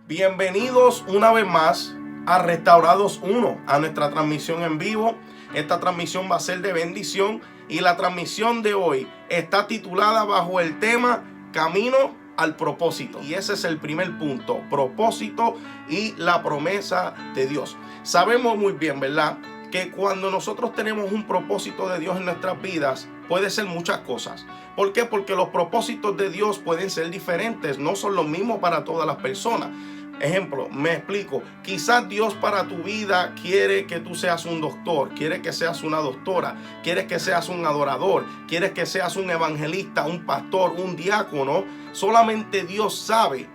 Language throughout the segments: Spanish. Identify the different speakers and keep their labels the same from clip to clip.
Speaker 1: Bienvenidos una vez más a Restaurados 1, a nuestra transmisión en vivo. Esta transmisión va a ser de bendición y la transmisión de hoy está titulada bajo el tema Camino al propósito. Y ese es el primer punto, propósito y la promesa de Dios. Sabemos muy bien, ¿verdad?, que cuando nosotros tenemos un propósito de Dios en nuestras vidas, puede ser muchas cosas. ¿Por qué? Porque los propósitos de Dios pueden ser diferentes, no son los mismos para todas las personas. Ejemplo, me explico. Quizás Dios para tu vida quiere que tú seas un doctor, quiere que seas una doctora, quiere que seas un adorador, quiere que seas un evangelista, un pastor, un diácono. Solamente Dios sabe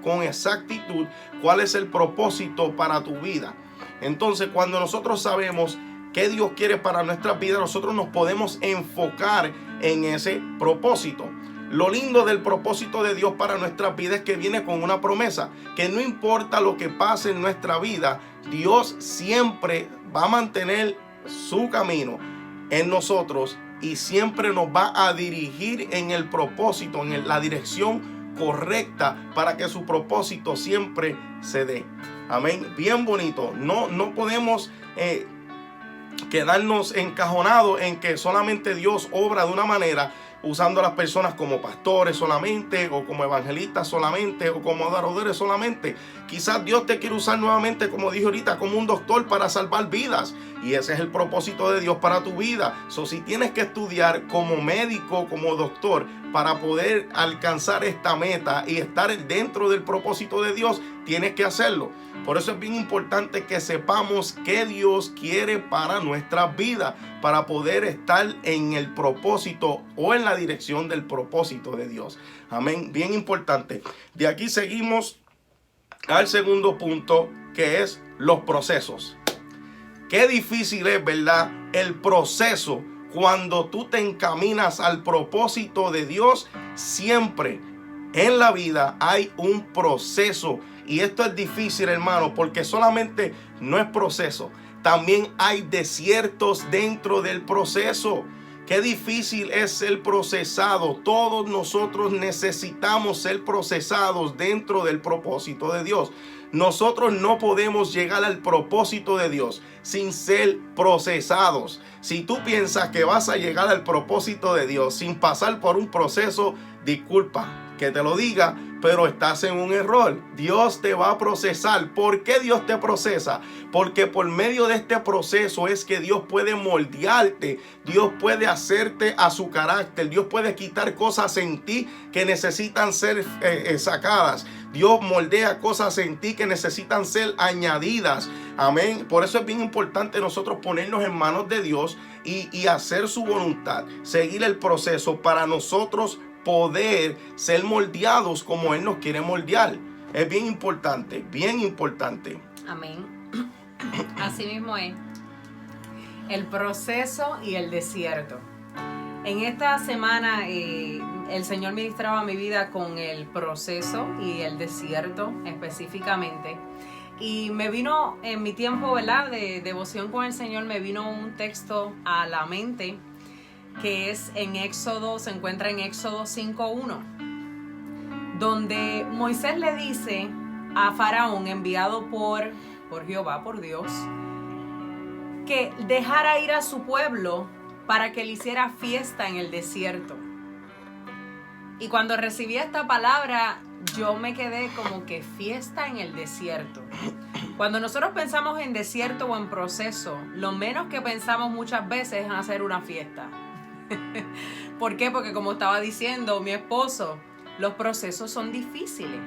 Speaker 1: con exactitud cuál es el propósito para tu vida. Entonces, cuando nosotros sabemos qué Dios quiere para nuestras vidas, nosotros nos podemos enfocar en ese propósito. Lo lindo del propósito de Dios para nuestras vidas es que viene con una promesa, que no importa lo que pase en nuestra vida, Dios siempre va a mantener su camino en nosotros y siempre nos va a dirigir en el propósito, en la dirección correcta para que su propósito siempre se dé. Amén. Bien bonito. No podemos quedarnos encajonados en que solamente Dios obra de una manera, usando a las personas como pastores solamente, o como evangelistas solamente, o como adoradores solamente. Quizás Dios te quiere usar nuevamente, como dije ahorita, como un doctor para salvar vidas. Y ese es el propósito de Dios para tu vida. Si tienes que estudiar como médico, como doctor, para poder alcanzar esta meta y estar dentro del propósito de Dios, tienes que hacerlo. Por eso es bien importante que sepamos qué Dios quiere para nuestras vidas, para poder estar en el propósito o en la dirección del propósito de Dios. Amén. Bien importante. De aquí seguimos al segundo punto, que es los procesos. Qué difícil es, ¿verdad?, el proceso cuando tú te encaminas al propósito de Dios. Siempre en la vida hay un proceso. Y esto es difícil, hermano, porque solamente no es proceso. También hay desiertos dentro del proceso. Qué difícil es ser procesado. Todos nosotros necesitamos ser procesados dentro del propósito de Dios. Nosotros no podemos llegar al propósito de Dios sin ser procesados. Si tú piensas que vas a llegar al propósito de Dios sin pasar por un proceso, disculpa que te lo diga, pero estás en un error. Dios te va a procesar. ¿Por qué Dios te procesa? Porque por medio de este proceso es que Dios puede moldearte. Dios puede hacerte a su carácter. Dios puede quitar cosas en ti que necesitan ser sacadas. Dios moldea cosas en ti que necesitan ser añadidas. Amén. Por eso es bien importante nosotros ponernos en manos de Dios y hacer su voluntad. Seguir el proceso para nosotros poder ser moldeados como Él nos quiere moldear. Es bien importante, bien importante.
Speaker 2: Amén. Así mismo es. El proceso y el desierto. En esta semana el Señor ministraba mi vida con el proceso y el desierto específicamente. Y me vino en mi tiempo, ¿verdad?, de devoción con el Señor, me vino un texto a la mente que es en Éxodo, se encuentra en Éxodo 5:1, donde Moisés le dice a Faraón, enviado por Jehová, por Dios, que dejara ir a su pueblo para que le hiciera fiesta en el desierto. Y cuando recibí esta palabra, yo me quedé como que fiesta en el desierto. Cuando nosotros pensamos en desierto o en proceso, lo menos que pensamos muchas veces es en hacer una fiesta. ¿Por qué? Porque como estaba diciendo mi esposo, los procesos son difíciles.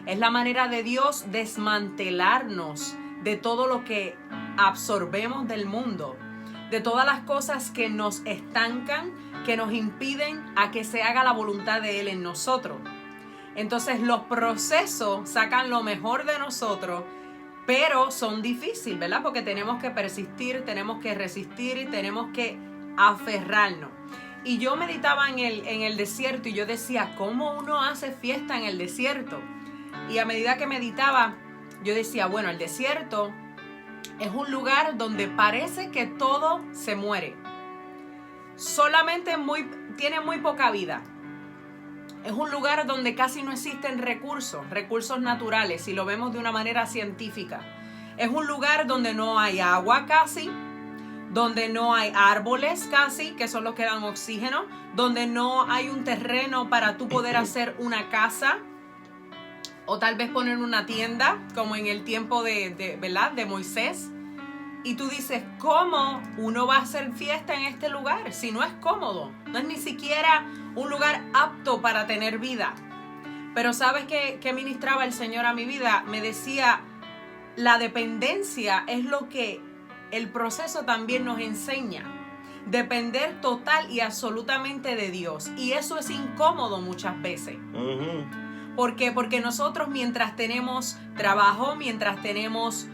Speaker 2: Es la manera de Dios desmantelarnos de todo lo que absorbemos del mundo, de todas las cosas que nos estancan, que nos impiden a que se haga la voluntad de Él en nosotros. Entonces los procesos sacan lo mejor de nosotros, pero son difíciles, ¿verdad? Porque tenemos que persistir, tenemos que resistir y tenemos que aferrarnos. Y yo meditaba en el desierto y yo decía, ¿cómo uno hace fiesta en el desierto? Y a medida que meditaba, yo decía, bueno, el desierto es un lugar donde parece que todo se muere. Solamente tiene muy poca vida. Es un lugar donde casi no existen recursos naturales, si lo vemos de una manera científica. Es un lugar donde no hay agua casi, donde no hay árboles casi, que son los que dan oxígeno, donde no hay un terreno para tú poder hacer una casa o tal vez poner una tienda, como en el tiempo ¿verdad? De Moisés. Y tú dices, ¿cómo uno va a hacer fiesta en este lugar si no es cómodo? No es ni siquiera un lugar apto para tener vida. Pero ¿sabes qué ministraba el Señor a mi vida? Me decía, la dependencia es lo que el proceso también nos enseña. Depender total y absolutamente de Dios. Y eso es incómodo muchas veces. ¿Por qué? Porque nosotros mientras tenemos trabajo, mientras tenemos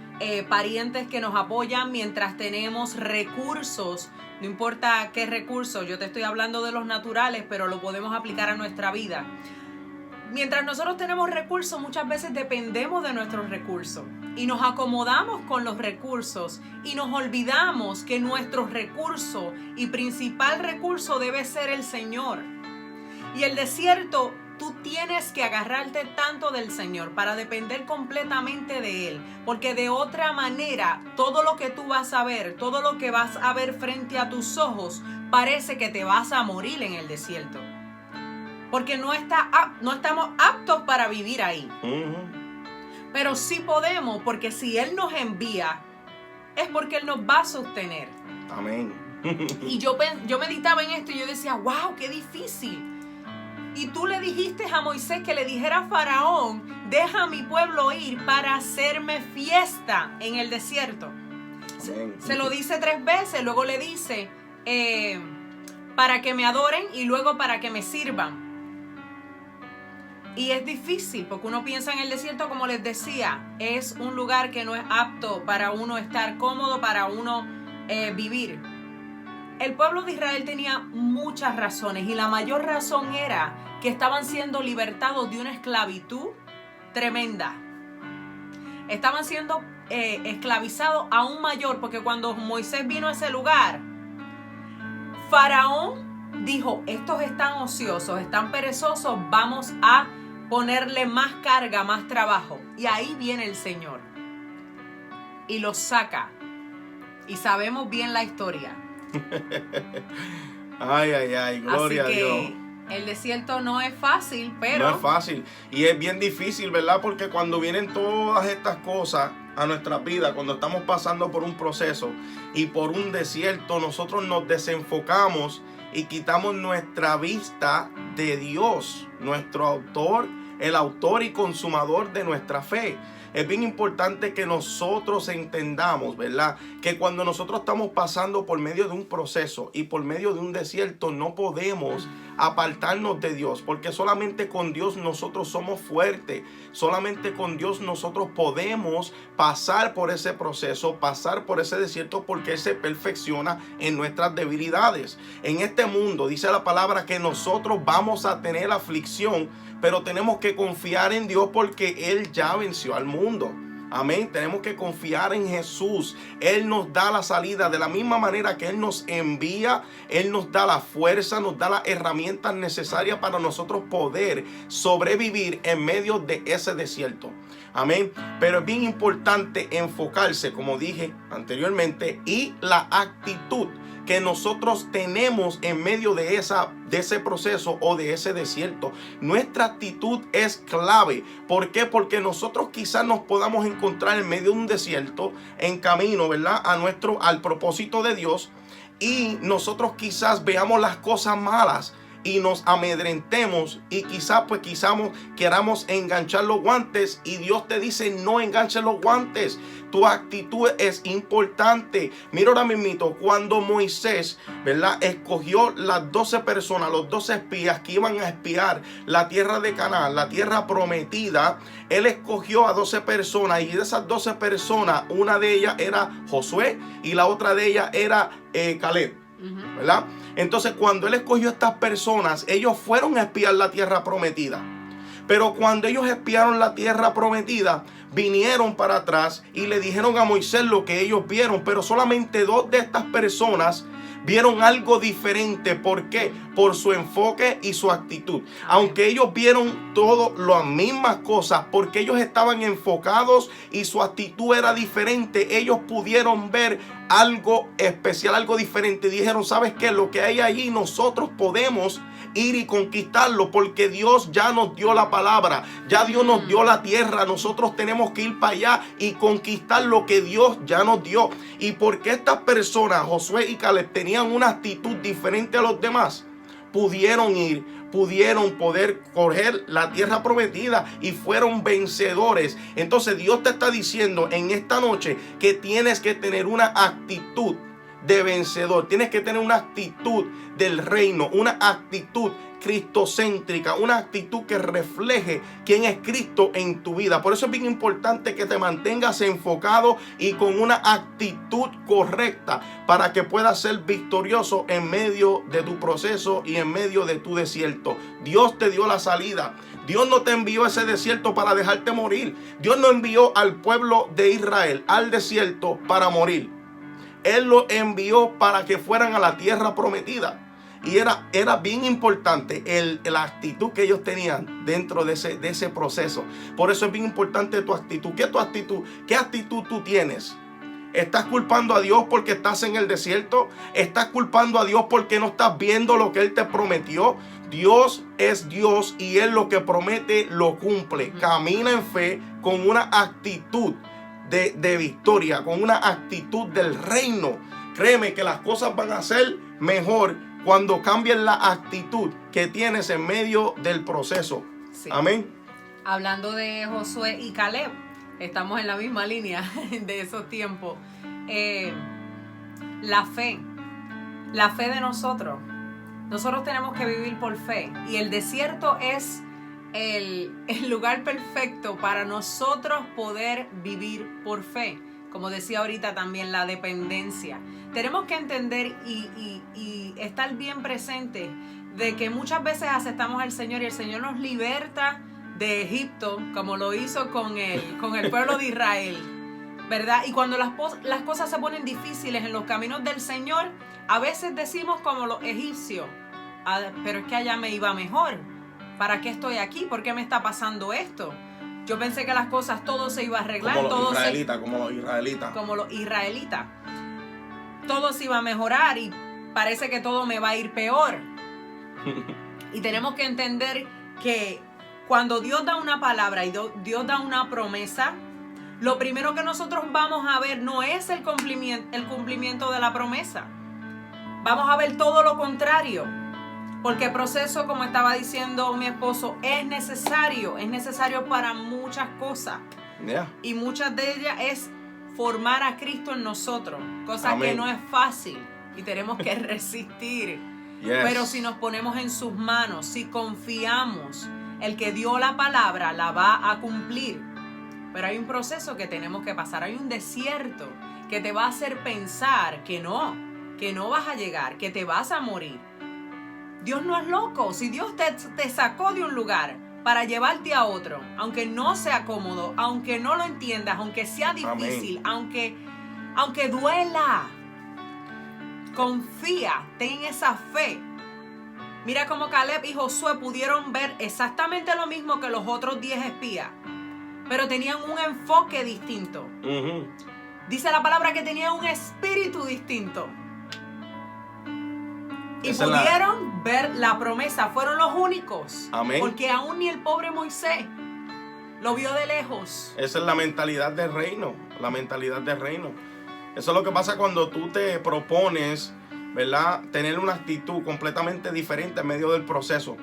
Speaker 2: parientes que nos apoyan, mientras tenemos recursos, no importa qué recursos, yo te estoy hablando de los naturales, pero lo podemos aplicar a nuestra vida. Mientras nosotros tenemos recursos, muchas veces dependemos de nuestros recursos y nos acomodamos con los recursos y nos olvidamos que nuestro recurso y principal recurso debe ser el Señor. Y el desierto, tú tienes que agarrarte tanto del Señor para depender completamente de Él, porque de otra manera todo lo que tú vas a ver, todo lo que vas a ver frente a tus ojos, parece que te vas a morir en el desierto. Porque no estamos aptos para vivir ahí. Pero sí podemos, porque si Él nos envía, es porque Él nos va a sostener.
Speaker 1: Amén.
Speaker 2: Y yo meditaba en esto y yo decía, wow, qué difícil. Y tú le dijiste a Moisés que le dijera a Faraón, deja a mi pueblo ir para hacerme fiesta en el desierto. Se lo dice 3 veces, luego le dice, para que me adoren y luego para que me sirvan. Y es difícil porque uno piensa en el desierto, como les decía, es un lugar que no es apto para uno estar cómodo, para uno vivir. El pueblo de Israel tenía muchas razones y la mayor razón era que estaban siendo libertados de una esclavitud tremenda. Estaban siendo esclavizados aún mayor, porque cuando Moisés vino a ese lugar, Faraón dijo, estos están ociosos, están perezosos, vamos a ponerle más carga, más trabajo. Y ahí viene el Señor y los saca. Y sabemos bien la historia.
Speaker 1: Ay, gloria a Dios.
Speaker 2: El desierto no es fácil, pero...
Speaker 1: No es fácil. Y es bien difícil, ¿verdad? Porque cuando vienen todas estas cosas a nuestra vida, cuando estamos pasando por un proceso y por un desierto, nosotros nos desenfocamos y quitamos nuestra vista de Dios, nuestro autor, el autor y consumador de nuestra fe. Es bien importante que nosotros entendamos, ¿verdad? Que cuando nosotros estamos pasando por medio de un proceso y por medio de un desierto, no podemos apartarnos de Dios, porque solamente con Dios nosotros somos fuertes. Solamente con Dios nosotros podemos pasar por ese proceso, pasar por ese desierto, porque Él se perfecciona en nuestras debilidades. En este mundo dice la palabra que nosotros vamos a tener aflicción, pero tenemos que confiar en Dios porque Él ya venció al mundo. Amén. Tenemos que confiar en Jesús. Él nos da la salida de la misma manera que Él nos envía. Él nos da la fuerza, nos da las herramientas necesarias para nosotros poder sobrevivir en medio de ese desierto. Amén. Pero es bien importante enfocarse, como dije anteriormente, y la actitud que nosotros tenemos en medio de ese proceso o de ese desierto. Nuestra actitud es clave. ¿Por qué? Porque nosotros quizás nos podamos encontrar en medio de un desierto, en camino, ¿verdad? Al propósito de Dios, y nosotros quizás veamos las cosas malas y nos amedrentemos y quizás queramos enganchar los guantes, y Dios te dice no enganches los guantes. Tu actitud es importante. Mira ahora mismito, cuando Moisés, ¿verdad?, escogió las 12 personas, los 12 espías que iban a espiar la tierra de Canaán, la tierra prometida, Él escogió a 12 personas, y de esas 12 personas, una de ellas era Josué y la otra de ellas era Caleb, ¿verdad? Entonces, cuando Él escogió a estas personas, ellos fueron a espiar la tierra prometida. Pero cuando ellos espiaron la tierra prometida, vinieron para atrás y le dijeron a Moisés lo que ellos vieron. Pero solamente 2 de estas personas vieron algo diferente. ¿Por qué? Por su enfoque y su actitud. Aunque ellos vieron todo las mismas cosas, porque ellos estaban enfocados y su actitud era diferente, ellos pudieron ver algo especial, algo diferente. Dijeron, ¿sabes qué? Lo que hay allí nosotros podemos ir y conquistarlo, porque Dios ya nos dio la palabra, ya Dios nos dio la tierra. Nosotros tenemos que ir para allá y conquistar lo que Dios ya nos dio. Y porque estas personas, Josué y Caleb, tenían una actitud diferente a los demás, pudieron poder coger la tierra prometida y fueron vencedores. Entonces Dios te está diciendo en esta noche que tienes que tener una actitud de vencedor. Tienes que tener una actitud del reino, una actitud cristocéntrica, una actitud que refleje quién es Cristo en tu vida. Por eso es bien importante que te mantengas enfocado y con una actitud correcta para que puedas ser victorioso en medio de tu proceso y en medio de tu desierto. Dios te dio la salida. Dios no te envió a ese desierto para dejarte morir. Dios no envió al pueblo de Israel al desierto para morir. Él lo envió para que fueran a la tierra prometida. Y era bien importante la actitud que ellos tenían dentro de ese proceso. Por eso es bien importante tu actitud. ¿Qué actitud tú tienes? ¿Estás culpando a Dios porque estás en el desierto? ¿Estás culpando a Dios porque no estás viendo lo que Él te prometió? Dios es Dios y Él lo que promete lo cumple. Camina en fe con una actitud de victoria, con una actitud del reino. Créeme que las cosas van a ser mejor cuando cambien la actitud que tienes en medio del proceso. Sí. Amén.
Speaker 2: Hablando de Josué y Caleb, estamos en la misma línea de esos tiempos. La fe de nosotros tenemos que vivir por fe, y el desierto es el lugar perfecto para nosotros poder vivir por fe. Como decía ahorita también, la dependencia. Tenemos que entender y estar bien presentes de que muchas veces aceptamos al Señor y el Señor nos liberta de Egipto, como lo hizo con el pueblo de Israel, ¿verdad? Y cuando las cosas se ponen difíciles en los caminos del Señor, a veces decimos como los egipcios, pero es que allá me iba mejor. ¿Para qué estoy aquí? ¿Por qué me está pasando esto? Yo pensé que las cosas, todo se iba a arreglar.
Speaker 1: Como los israelitas.
Speaker 2: Todo se iba a mejorar y parece que todo me va a ir peor. Y tenemos que entender que cuando Dios da una palabra y Dios da una promesa, lo primero que nosotros vamos a ver no es el cumplimiento de la promesa. Vamos a ver todo lo contrario. Porque el proceso, como estaba diciendo mi esposo, es necesario para muchas cosas.
Speaker 1: Yeah.
Speaker 2: Y muchas de ellas es formar a Cristo en nosotros, cosa
Speaker 1: Amén.
Speaker 2: Que no es fácil y tenemos que resistir.
Speaker 1: Yes.
Speaker 2: Pero si nos ponemos en sus manos, si confiamos, el que dio la palabra la va a cumplir. Pero hay un proceso que tenemos que pasar, hay un desierto que te va a hacer pensar que no vas a llegar, que te vas a morir. Dios no es loco. Si Dios te sacó de un lugar para llevarte a otro, aunque no sea cómodo, aunque no lo entiendas, aunque sea difícil, aunque duela, confía, ten esa fe. Mira cómo Caleb y Josué pudieron ver exactamente lo mismo que los otros 10 espías, pero tenían un enfoque distinto.
Speaker 1: Uh-huh.
Speaker 2: Dice la palabra que tenían un espíritu distinto. Y pudieron ver la promesa. Fueron los únicos.
Speaker 1: Amén.
Speaker 2: Porque aún ni el pobre Moisés lo vio de lejos.
Speaker 1: Esa es la mentalidad del reino. La mentalidad del reino. Eso es lo que pasa cuando tú te propones, ¿verdad?, tener una actitud completamente diferente en medio del proceso.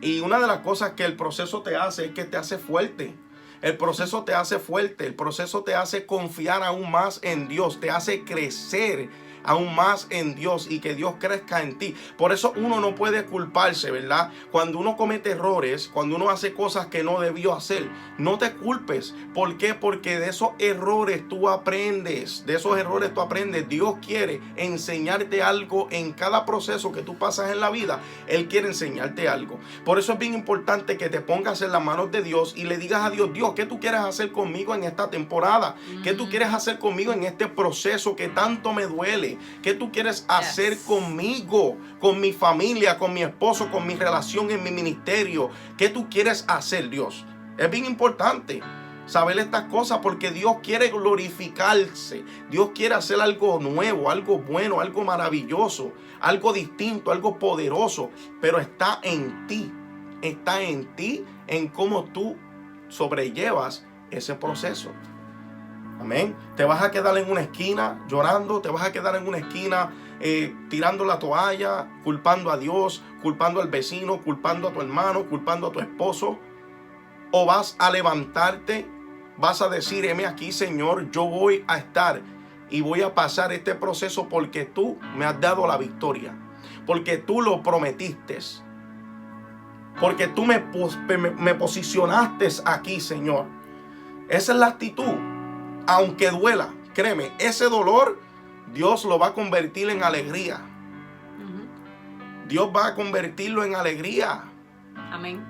Speaker 1: Y una de las cosas que el proceso te hace es que te hace fuerte. El proceso te hace fuerte. El proceso te hace confiar aún más en Dios. Te hace crecer aún más en Dios y que Dios crezca en ti. Por eso uno no puede culparse, ¿verdad? Cuando uno comete errores, cuando uno hace cosas que no debió hacer, no te culpes. ¿Por qué? Porque de esos errores tú aprendes. De esos errores tú aprendes. Dios quiere enseñarte algo en cada proceso que tú pasas en la vida. Él quiere enseñarte algo. Por eso es bien importante que te pongas en las manos de Dios y le digas a Dios, Dios, ¿qué tú quieres hacer conmigo en esta temporada? ¿Qué tú quieres hacer conmigo en este proceso que tanto me duele? mente? ¿Qué tú quieres hacer conmigo, con mi familia, con mi esposo, con mi relación en mi ministerio? ¿Qué tú quieres hacer, Dios? Es bien importante saber estas cosas porque Dios quiere glorificarse. Dios quiere hacer algo nuevo, algo bueno, algo maravilloso, algo distinto, algo poderoso. Pero está en ti. Está en ti, en cómo tú sobrellevas ese proceso. Amén. Te vas a quedar en una esquina llorando, te vas a quedar en una esquina tirando la toalla, culpando a Dios, culpando al vecino, culpando a tu hermano, culpando a tu esposo. O vas a levantarte, vas a decir, heme aquí, Señor, yo voy a estar y voy a pasar este proceso porque tú me has dado la victoria, porque tú lo prometiste, porque tú me posicionaste aquí, Señor. Esa es la actitud. Aunque duela, créeme, ese dolor Dios lo va a convertir en alegría. Dios va a convertirlo en alegría.
Speaker 2: Amén.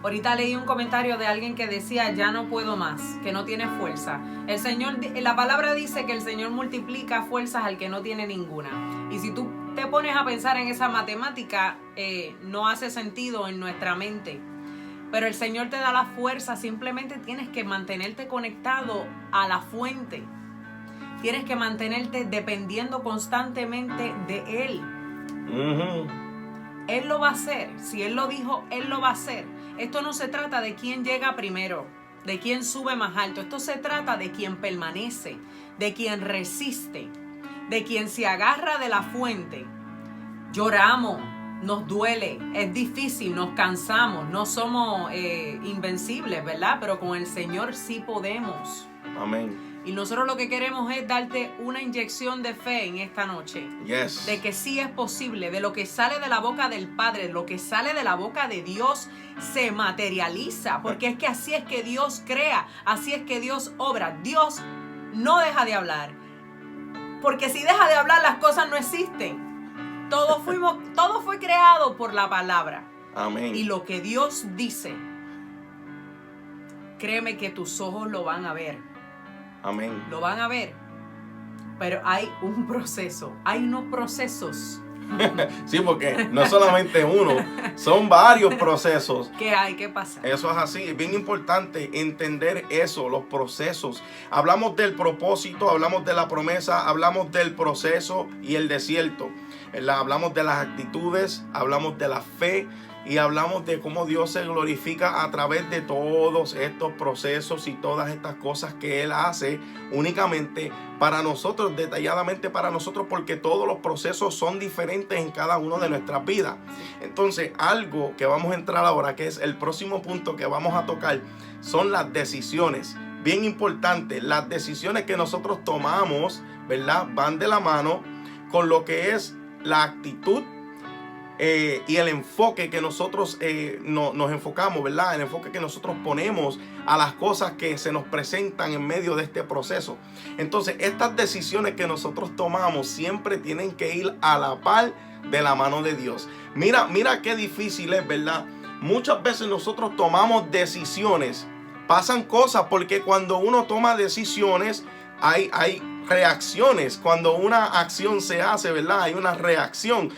Speaker 2: Ahorita leí un comentario de alguien que decía, ya no puedo más, que no tiene fuerza. El Señor, la palabra dice que el Señor multiplica fuerzas al que no tiene ninguna. Y si tú te pones a pensar en esa matemática, no hace sentido en nuestra mente. Pero el Señor te da la fuerza, simplemente tienes que mantenerte conectado a la fuente. Tienes que mantenerte dependiendo constantemente de Él. Él lo va a hacer. Si Él lo dijo, Él lo va a hacer. Esto no se trata de quién llega primero, de quién sube más alto. Esto se trata de quien permanece, de quien resiste, de quien se agarra de la fuente. Lloramos, nos duele, es difícil, nos cansamos, no somos invencibles, ¿verdad? Pero con el Señor sí podemos.
Speaker 1: Amén.
Speaker 2: Y nosotros lo que queremos es darte una inyección de fe en esta noche.
Speaker 1: Yes.
Speaker 2: De que sí es posible, de lo que sale de la boca del Padre, lo que sale de la boca de Dios se materializa. Porque es que así es que Dios crea, así es que Dios obra. Dios no deja de hablar. Porque si deja de hablar, las cosas no existen. Todo fue creado por la palabra.
Speaker 1: Amén.
Speaker 2: Y lo que Dios dice, créeme que tus ojos lo van a ver.
Speaker 1: Amén.
Speaker 2: Lo van a ver. Pero hay un proceso. Hay unos procesos.
Speaker 1: Sí, porque no solamente uno, son varios procesos.
Speaker 2: ¿Qué hay? ¿Qué pasa?
Speaker 1: Eso es así, es bien importante entender eso, los procesos. Hablamos del propósito, hablamos de la promesa, hablamos del proceso y el desierto. Hablamos de las actitudes, hablamos de la fe y hablamos de cómo Dios se glorifica a través de todos estos procesos y todas estas cosas que Él hace únicamente para nosotros, detalladamente para nosotros, porque todos los procesos son diferentes en cada uno de nuestras vidas. Entonces, algo que vamos a entrar ahora, que es el próximo punto que vamos a tocar, son las decisiones. Bien importante, las decisiones que nosotros tomamos, ¿verdad? Van de la mano con lo que es la actitud y el enfoque que nosotros nos enfocamos, ¿verdad? El enfoque que nosotros ponemos a las cosas que se nos presentan en medio de este proceso. Entonces, estas decisiones que nosotros tomamos siempre tienen que ir a la par de la mano de Dios. Mira qué difícil es, ¿verdad? Muchas veces nosotros tomamos decisiones, pasan cosas, porque cuando uno toma decisiones hay reacciones. Cuando una acción se hace, ¿verdad? Hay una reacción.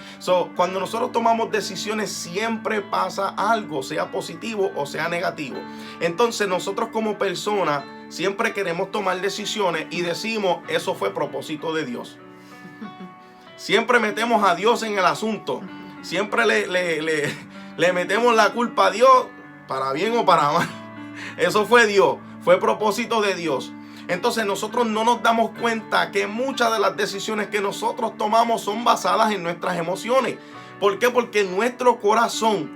Speaker 1: Cuando nosotros tomamos decisiones siempre pasa algo, sea positivo o sea negativo. Entonces nosotros como personas siempre queremos tomar decisiones y decimos, eso fue propósito de Dios. Siempre metemos a Dios en el asunto. Siempre le metemos la culpa a Dios, para bien o para mal. Eso fue Dios, fue propósito de Dios. Entonces nosotros no nos damos cuenta que muchas de las decisiones que nosotros tomamos son basadas en nuestras emociones. ¿Por qué? Porque nuestro corazón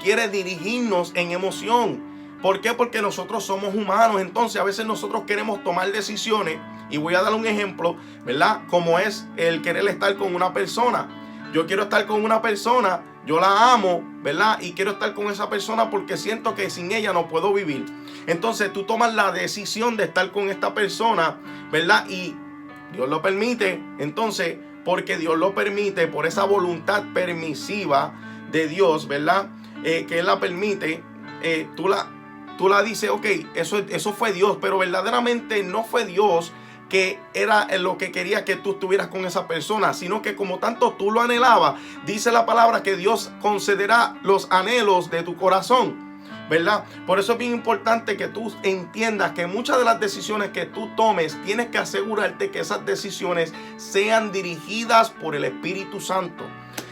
Speaker 1: quiere dirigirnos en emoción. ¿Por qué? Porque nosotros somos humanos. Entonces a veces nosotros queremos tomar decisiones, y voy a dar un ejemplo, ¿verdad? Como es el querer estar con una persona. Yo quiero estar con una persona, yo la amo, ¿verdad? Y quiero estar con esa persona porque siento que sin ella no puedo vivir. Entonces tú tomas la decisión de estar con esta persona, ¿verdad? Y Dios lo permite. Entonces, porque Dios lo permite, por esa voluntad permisiva de Dios, ¿verdad? Que Él la permite, tú la dices, ok, eso fue Dios, pero verdaderamente no fue Dios que era lo que quería que tú estuvieras con esa persona, sino que como tanto tú lo anhelabas, dice la palabra que Dios concederá los anhelos de tu corazón, ¿verdad? Por eso es bien importante que tú entiendas que muchas de las decisiones que tú tomes, tienes que asegurarte que esas decisiones sean dirigidas por el Espíritu Santo.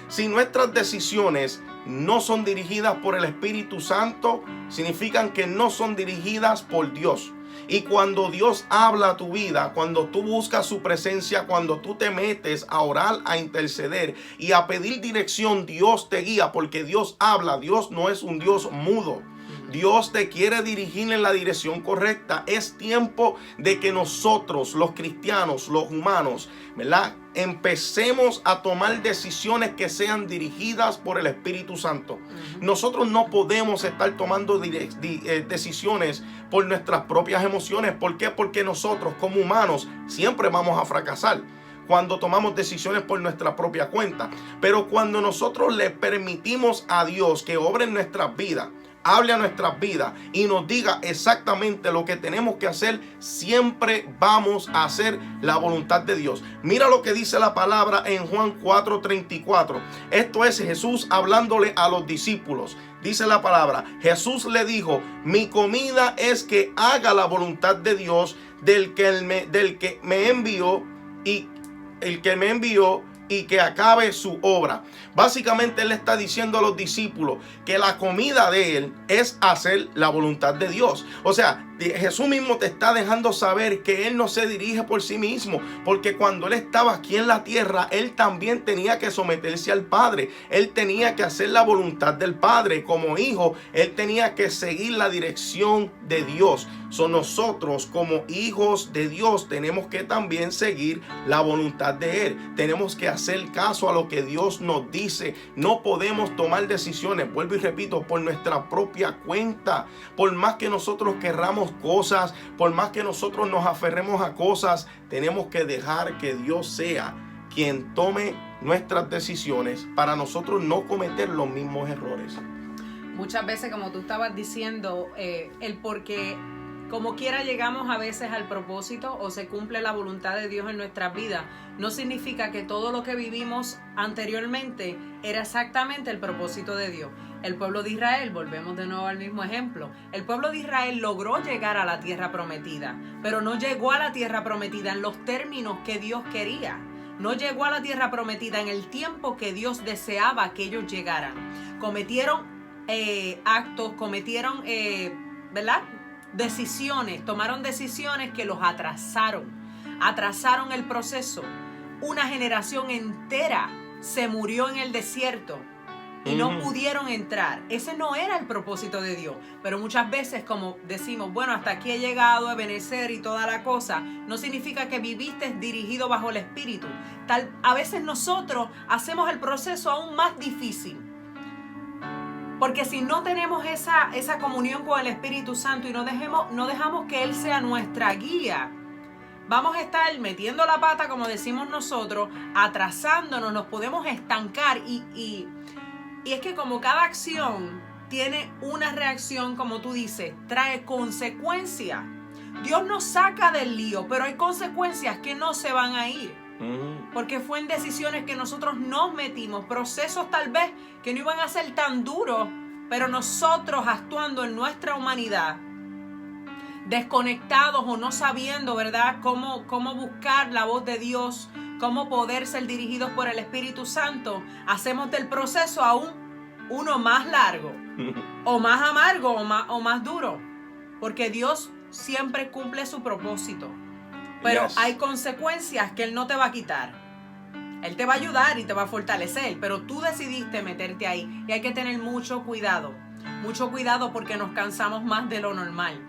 Speaker 1: Si nuestras decisiones no son dirigidas por el Espíritu Santo, significan que no son dirigidas por Dios. Y cuando Dios habla a tu vida, cuando tú buscas su presencia, cuando tú te metes a orar, a interceder y a pedir dirección, Dios te guía, porque Dios habla. Dios no es un Dios mudo. Dios te quiere dirigir en la dirección correcta. Es tiempo de que nosotros, los cristianos, los humanos, ¿verdad?, empecemos a tomar decisiones que sean dirigidas por el Espíritu Santo. Nosotros no podemos estar tomando decisiones por nuestras propias emociones. ¿Por qué? Porque nosotros como humanos siempre vamos a fracasar cuando tomamos decisiones por nuestra propia cuenta. Pero cuando nosotros le permitimos a Dios que obre en nuestras vidas, hable a nuestras vidas y nos diga exactamente lo que tenemos que hacer, siempre vamos a hacer la voluntad de Dios. Mira lo que dice la palabra en Juan 4:34. Esto es Jesús hablándole a los discípulos. Dice la palabra: Jesús le dijo: mi comida es que haga la voluntad de Dios, del que me envió, y el que me envió, y que acabe su obra. Básicamente él le está diciendo a los discípulos que la comida de él es hacer la voluntad de Dios. O sea, Jesús mismo te está dejando saber que él no se dirige por sí mismo, porque cuando él estaba aquí en la tierra, él también tenía que someterse al Padre. Él tenía que hacer la voluntad del Padre. Como hijo, él tenía que seguir la dirección de Dios. Nosotros como hijos de Dios tenemos que también seguir la voluntad de Él. Tenemos que hacer caso a lo que Dios nos dice. No podemos tomar decisiones, vuelvo y repito, por nuestra propia cuenta. Por más que nosotros querramos cosas, por más que nosotros nos aferremos a cosas, tenemos que dejar que Dios sea quien tome nuestras decisiones para nosotros no cometer los mismos errores.
Speaker 2: Muchas veces, como tú estabas diciendo, el porque como quiera llegamos a veces al propósito o se cumple la voluntad de Dios en nuestras vidas, no significa que todo lo que vivimos anteriormente era exactamente el propósito de Dios. El pueblo de Israel, volvemos de nuevo al mismo ejemplo, el pueblo de Israel logró llegar a la tierra prometida, pero no llegó a la tierra prometida en los términos que Dios quería. No llegó a la tierra prometida en el tiempo que Dios deseaba que ellos llegaran. Cometieron actos, cometieron, ¿verdad?, decisiones, tomaron decisiones que los atrasaron el proceso. Una generación entera se murió en el desierto y no pudieron entrar. Ese no era el propósito de Dios. Pero muchas veces, como decimos, bueno, hasta aquí he llegado a Ebenezer y toda la cosa, no significa que viviste dirigido bajo el Espíritu. A veces nosotros hacemos el proceso aún más difícil. Porque si no tenemos esa comunión con el Espíritu Santo y no dejamos que Él sea nuestra guía, vamos a estar metiendo la pata, como decimos nosotros, atrasándonos, nos podemos estancar. Y es que como cada acción tiene una reacción, como tú dices, trae consecuencias. Dios nos saca del lío, pero hay consecuencias que no se van a ir. Porque fue en decisiones que nosotros nos metimos, procesos tal vez que no iban a ser tan duros, pero nosotros actuando en nuestra humanidad, desconectados o no sabiendo, ¿verdad?, cómo buscar la voz de Dios, cómo poder ser dirigidos por el Espíritu Santo, hacemos del proceso aún uno más largo, o más amargo, o más duro, porque Dios siempre cumple su propósito. Pero hay consecuencias que Él no te va a quitar. Él te va a ayudar y te va a fortalecer, pero tú decidiste meterte ahí. Y hay que tener mucho cuidado porque nos cansamos más de lo normal.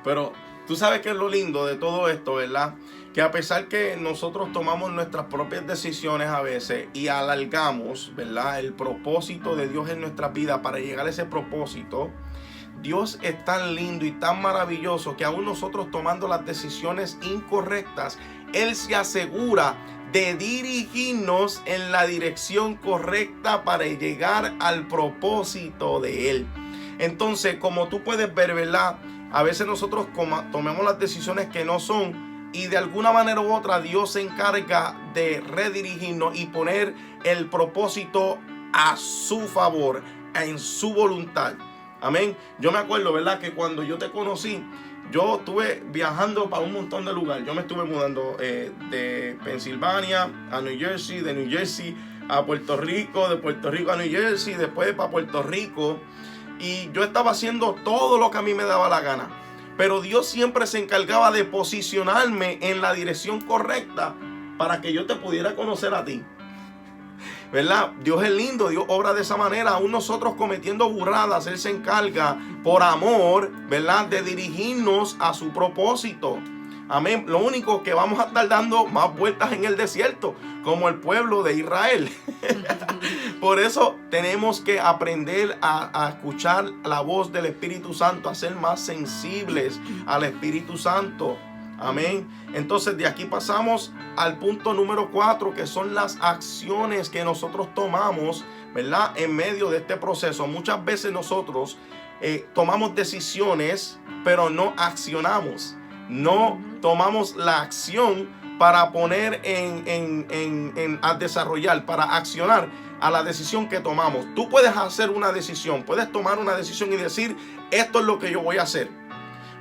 Speaker 1: Pero tú sabes que es lo lindo de todo esto, ¿verdad? Que a pesar que nosotros tomamos nuestras propias decisiones a veces y alargamos, ¿verdad?, el propósito de Dios en nuestra vida para llegar a ese propósito, Dios es tan lindo y tan maravilloso que aún nosotros tomando las decisiones incorrectas, Él se asegura de dirigirnos en la dirección correcta para llegar al propósito de Él. Entonces, como tú puedes ver, ¿verdad?, a veces nosotros tomemos las decisiones que no son, y de alguna manera u otra Dios se encarga de redirigirnos y poner el propósito a su favor, en su voluntad. Amén. Yo me acuerdo, ¿verdad?, que cuando yo te conocí, yo estuve viajando para un montón de lugares. Yo me estuve mudando de Pensilvania a New Jersey, de New Jersey a Puerto Rico, de Puerto Rico a New Jersey, después para Puerto Rico. Y yo estaba haciendo todo lo que a mí me daba la gana. Pero Dios siempre se encargaba de posicionarme en la dirección correcta para que yo te pudiera conocer a ti. ¿Verdad? Dios es lindo, Dios obra de esa manera. Aún nosotros cometiendo burradas, Él se encarga por amor, ¿verdad?, de dirigirnos a su propósito. Amén. Lo único que vamos a estar dando más vueltas en el desierto, como el pueblo de Israel. Por eso tenemos que aprender a escuchar la voz del Espíritu Santo, a ser más sensibles al Espíritu Santo. Amén. Entonces de aquí pasamos al punto número 4, que son las acciones que nosotros tomamos, ¿verdad?, en medio de este proceso. Muchas veces nosotros tomamos decisiones, pero no accionamos. No tomamos la acción para poner a desarrollar, para accionar a la decisión que tomamos. Tú puedes hacer una decisión, puedes tomar una decisión y decir, esto es lo que yo voy a hacer.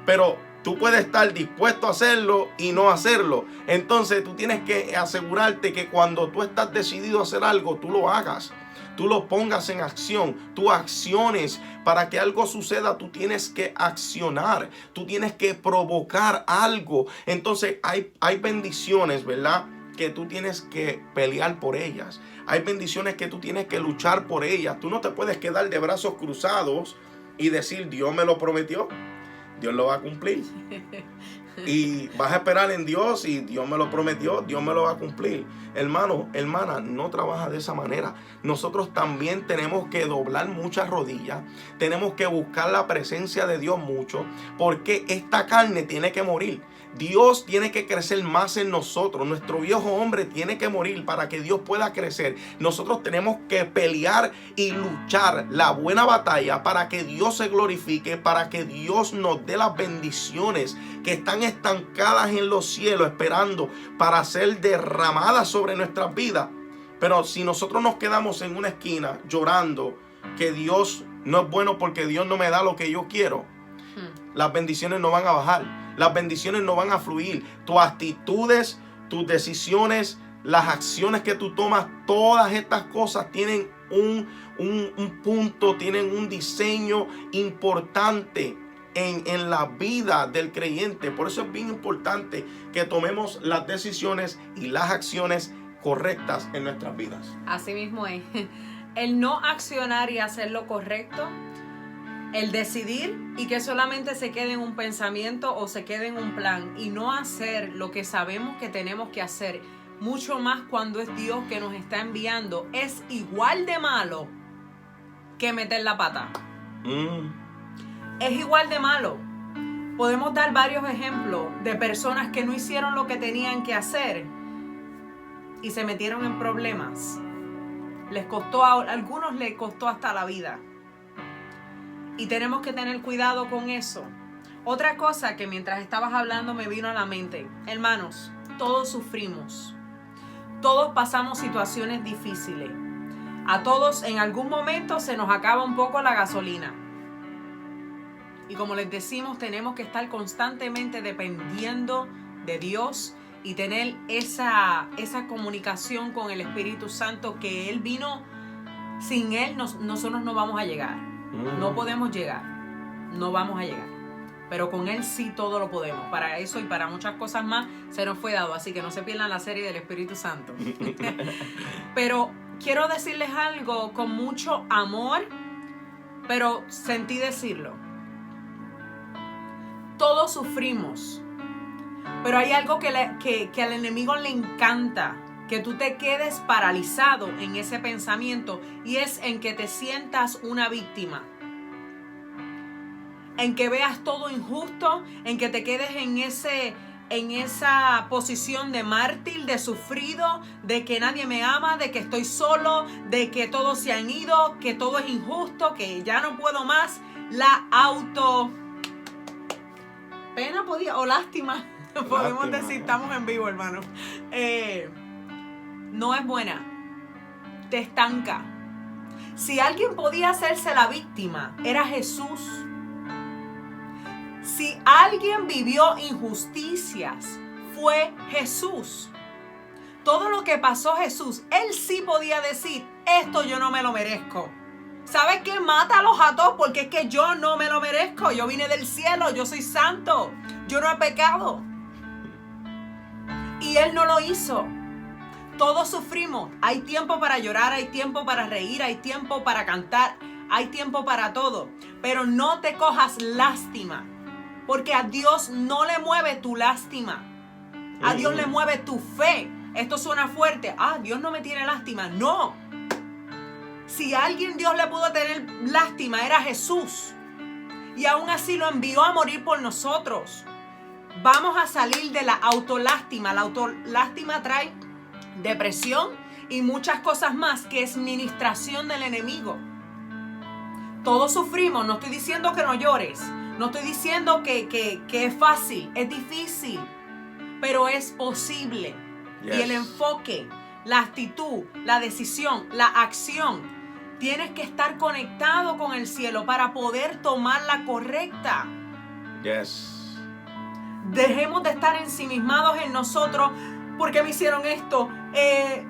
Speaker 1: Pero tú puedes estar dispuesto a hacerlo y no hacerlo. Entonces tú tienes que asegurarte que cuando tú estás decidido a hacer algo, tú lo hagas. Tú lo pongas en acción, tú acciones. Para que algo suceda, tú tienes que accionar, tú tienes que provocar algo. Entonces hay bendiciones, ¿verdad?, que tú tienes que pelear por ellas. Hay bendiciones que tú tienes que luchar por ellas. Tú no te puedes quedar de brazos cruzados y decir, Dios me lo prometió, Dios lo va a cumplir. Y vas a esperar en Dios y Dios me lo prometió, Dios me lo va a cumplir. Hermano, hermana, no trabaja de esa manera. Nosotros también tenemos que doblar muchas rodillas. Tenemos que buscar la presencia de Dios mucho, porque esta carne tiene que morir. Dios tiene que crecer más en nosotros. Nuestro viejo hombre tiene que morir para que Dios pueda crecer. Nosotros tenemos que pelear y luchar la buena batalla para que Dios se glorifique, para que Dios nos dé las bendiciones que están estancadas en los cielos, esperando para ser derramadas sobre nuestras vidas. Pero si nosotros nos quedamos en una esquina llorando que Dios no es bueno porque Dios no me da lo que yo quiero, las bendiciones no van a bajar. Las bendiciones no van a fluir. Tus actitudes, tus decisiones, las acciones que tú tomas, todas estas cosas tienen un punto, tienen un diseño importante en la vida del creyente. Por eso es bien importante que tomemos las decisiones y las acciones correctas en nuestras vidas.
Speaker 2: Así mismo es. El no accionar y hacer lo correcto, el decidir y que solamente se quede en un pensamiento o se quede en un plan y no hacer lo que sabemos que tenemos que hacer, mucho más cuando es Dios que nos está enviando, es igual de malo que meter la pata. Es igual de malo. Podemos dar varios ejemplos de personas que no hicieron lo que tenían que hacer y se metieron en problemas. A algunos les costó hasta la vida. Y tenemos que tener cuidado con eso. Otra cosa que mientras estabas hablando me vino a la mente. Hermanos, todos sufrimos. Todos pasamos situaciones difíciles. A todos en algún momento se nos acaba un poco la gasolina. Y como les decimos, tenemos que estar constantemente dependiendo de Dios y tener esa comunicación con el Espíritu Santo, que Él vino. Sin Él nosotros no vamos a llegar. No podemos llegar, no vamos a llegar, pero con Él sí todo lo podemos. Para eso y para muchas cosas más se nos fue dado, así que no se pierdan la serie del Espíritu Santo. Pero quiero decirles algo con mucho amor, pero sentí decirlo. Todos sufrimos, pero hay algo que al enemigo le encanta, que tú te quedes paralizado en ese pensamiento, y es en que te sientas una víctima, en que veas todo injusto, en que te quedes en esa posición de mártir, de sufrido, de que nadie me ama, de que estoy solo, de que todos se han ido, que todo es injusto, que ya no puedo más. La pena podía, o lástima, podemos
Speaker 1: Lástima,
Speaker 2: decir,
Speaker 1: ¿no?
Speaker 2: estamos en vivo, hermano. No es buena. Te estanca. Si alguien podía hacerse la víctima, era Jesús. Si alguien vivió injusticias, fue Jesús. Todo lo que pasó Jesús, él sí podía decir, esto yo no me lo merezco. ¿Sabes qué? Mátalos a todos porque es que yo no me lo merezco. Yo vine del cielo, yo soy santo, yo no he pecado. Y él no lo hizo. Todos sufrimos. Hay tiempo para llorar, hay tiempo para reír, hay tiempo para cantar, hay tiempo para todo. Pero no te cojas lástima, porque a Dios no le mueve tu lástima. A Dios le mueve tu fe. Esto suena fuerte. Dios no me tiene lástima. No. Si a alguien Dios le pudo tener lástima, era Jesús. Y aún así lo envió a morir por nosotros. Vamos a salir de la autolástima. La autolástima trae depresión y muchas cosas más, que es ministración del enemigo. Todos sufrimos. No estoy diciendo que no llores. No estoy diciendo que es fácil. Es difícil. Pero es posible.
Speaker 1: Yes.
Speaker 2: Y el enfoque, la actitud, la decisión, la acción, tienes que estar conectado con el cielo para poder tomar la correcta.
Speaker 1: Yes.
Speaker 2: Dejemos de estar ensimismados en nosotros. ¿Por qué me hicieron esto?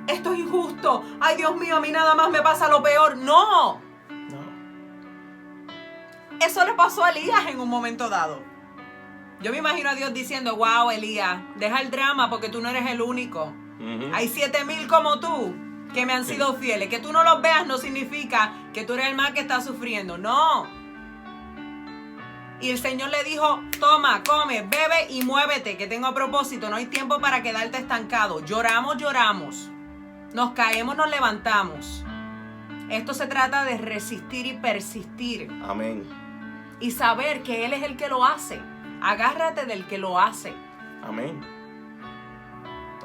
Speaker 2: Esto es injusto. Ay, Dios mío, a mí nada más me pasa lo peor. No. Eso le pasó a Elías en un momento dado. Yo me imagino a Dios diciendo, wow, Elías, deja el drama porque tú no eres el único. Hay 7,000 como tú que me han sido fieles. Que tú no los veas no significa que tú eres el más que está sufriendo. No. Y el Señor le dijo, toma, come, bebe y muévete, que tengo propósito. No hay tiempo para quedarte estancado. Lloramos. Nos caemos, nos levantamos. Esto se trata de resistir y persistir.
Speaker 1: Amén.
Speaker 2: Y saber que Él es el que lo hace. Agárrate del que lo hace.
Speaker 1: Amén.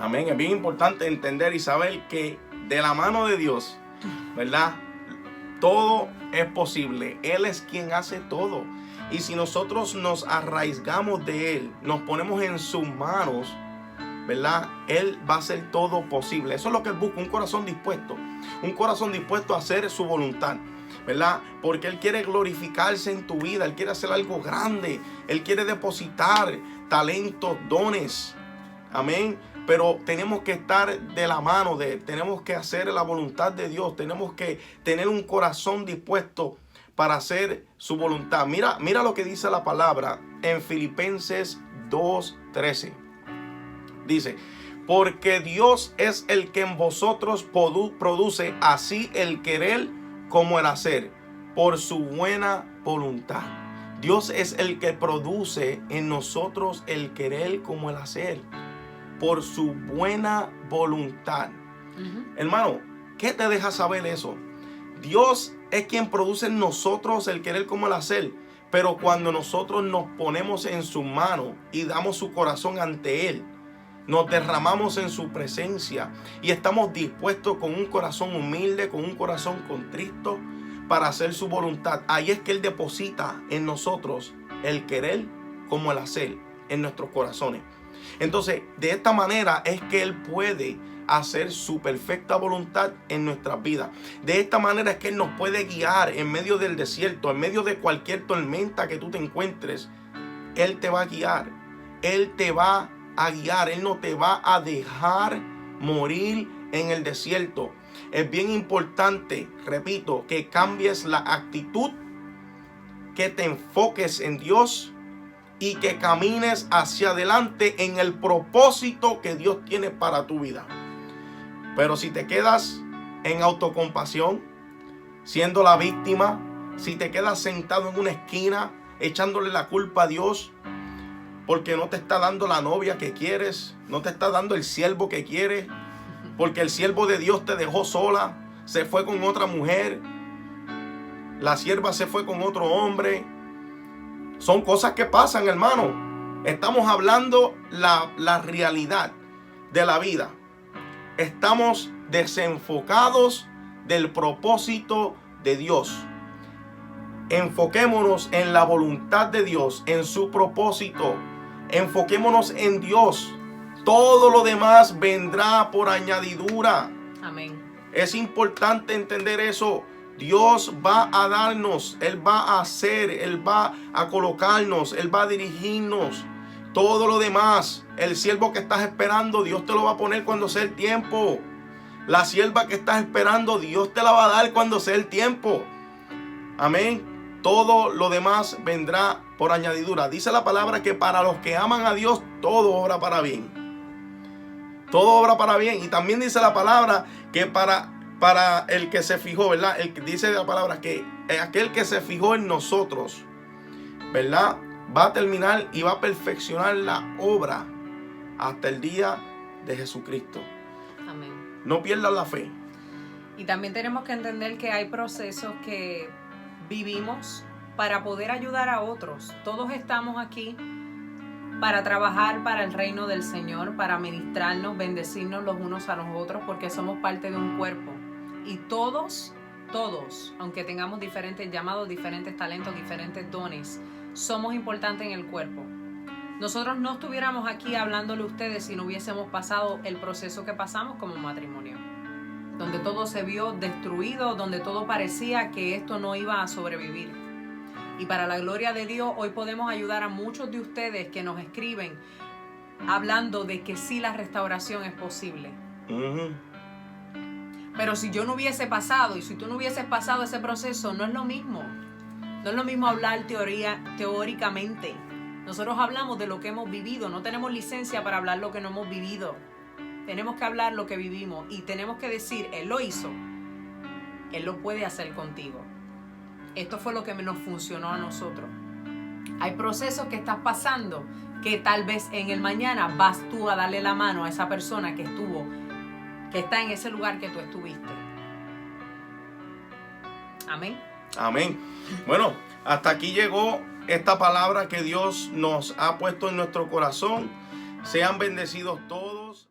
Speaker 1: Amén. Es bien importante entender y saber que de la mano de Dios, ¿verdad? Todo es posible. Él es quien hace todo. Y si nosotros nos arraigamos de Él, nos ponemos en sus manos, ¿verdad? Él va a hacer todo posible. Eso es lo que Él busca, un corazón dispuesto. Un corazón dispuesto a hacer su voluntad, ¿verdad? Porque Él quiere glorificarse en tu vida. Él quiere hacer algo grande. Él quiere depositar talentos, dones. Amén. Pero tenemos que estar de la mano de Él. Tenemos que hacer la voluntad de Dios. Tenemos que tener un corazón dispuesto para hacer su voluntad. Mira lo que dice la palabra en Filipenses 2:13. Dice, porque Dios es el que en vosotros produce así el querer como el hacer, por su buena voluntad. Dios es el que produce en nosotros el querer como el hacer, por su buena voluntad. Hermano, ¿qué te deja saber eso? Dios es quien produce en nosotros el querer como el hacer, pero cuando nosotros nos ponemos en su mano y damos su corazón ante Él, nos derramamos en su presencia y estamos dispuestos con un corazón humilde, con un corazón contrito para hacer su voluntad. Ahí es que Él deposita en nosotros el querer como el hacer en nuestros corazones. Entonces, de esta manera es que Él puede hacer su perfecta voluntad en nuestras vidas. De esta manera es que Él nos puede guiar en medio del desierto, en medio de cualquier tormenta que tú te encuentres. Él te va a guiar. Él te va a guiar. Él no te va a dejar morir en el desierto. Es bien importante, repito, que cambies la actitud, que te enfoques en Dios y que camines hacia adelante en el propósito que Dios tiene para tu vida. Pero si te quedas en autocompasión, siendo la víctima, si te quedas sentado en una esquina echándole la culpa a Dios porque no te está dando la novia que quieres, no te está dando el siervo que quieres, porque el siervo de Dios te dejó sola, se fue con otra mujer, la sierva se fue con otro hombre. Son cosas que pasan, hermano. Estamos hablando la realidad de la vida. Estamos desenfocados del propósito de Dios. Enfoquémonos en la voluntad de Dios, en su propósito. Enfoquémonos en Dios. Todo lo demás vendrá por añadidura.
Speaker 2: Amén.
Speaker 1: Es importante entender eso. Dios va a darnos, Él va a hacer, Él va a colocarnos, Él va a dirigirnos. Todo lo demás, el siervo que estás esperando, Dios te lo va a poner cuando sea el tiempo. La sierva que estás esperando, Dios te la va a dar cuando sea el tiempo. Amén. Todo lo demás vendrá por añadidura. Dice la palabra que para los que aman a Dios, todo obra para bien. Todo obra para bien. Y también dice la palabra que para el que se fijó, ¿verdad? Dice la palabra que aquel que se fijó en nosotros, ¿verdad? Va a terminar y va a perfeccionar la obra hasta el día de Jesucristo.
Speaker 2: Amén.
Speaker 1: No pierdas la fe.
Speaker 2: Y también tenemos que entender que hay procesos que vivimos para poder ayudar a otros. Todos estamos aquí para trabajar para el reino del Señor, para ministrarnos, bendecirnos los unos a los otros, porque somos parte de un cuerpo. Y todos, aunque tengamos diferentes llamados, diferentes talentos, diferentes dones, somos importantes en el cuerpo. Nosotros no estuviéramos aquí hablándole a ustedes si no hubiésemos pasado el proceso que pasamos como matrimonio, donde todo se vio destruido, donde todo parecía que esto no iba a sobrevivir. Y para la gloria de Dios, hoy podemos ayudar a muchos de ustedes que nos escriben hablando de que sí, la restauración es posible. Pero si yo no hubiese pasado, y si tú no hubieses pasado ese proceso, no es lo mismo. No es lo mismo hablar teóricamente. Nosotros hablamos de lo que hemos vivido. No tenemos licencia para hablar lo que no hemos vivido. Tenemos que hablar lo que vivimos. Y tenemos que decir, Él lo hizo. Él lo puede hacer contigo. Esto fue lo que nos funcionó a nosotros. Hay procesos que estás pasando que tal vez en el mañana vas tú a darle la mano a esa persona que está en ese lugar que tú estuviste. Amén.
Speaker 1: Amén. Bueno, hasta aquí llegó esta palabra que Dios nos ha puesto en nuestro corazón. Sean bendecidos todos.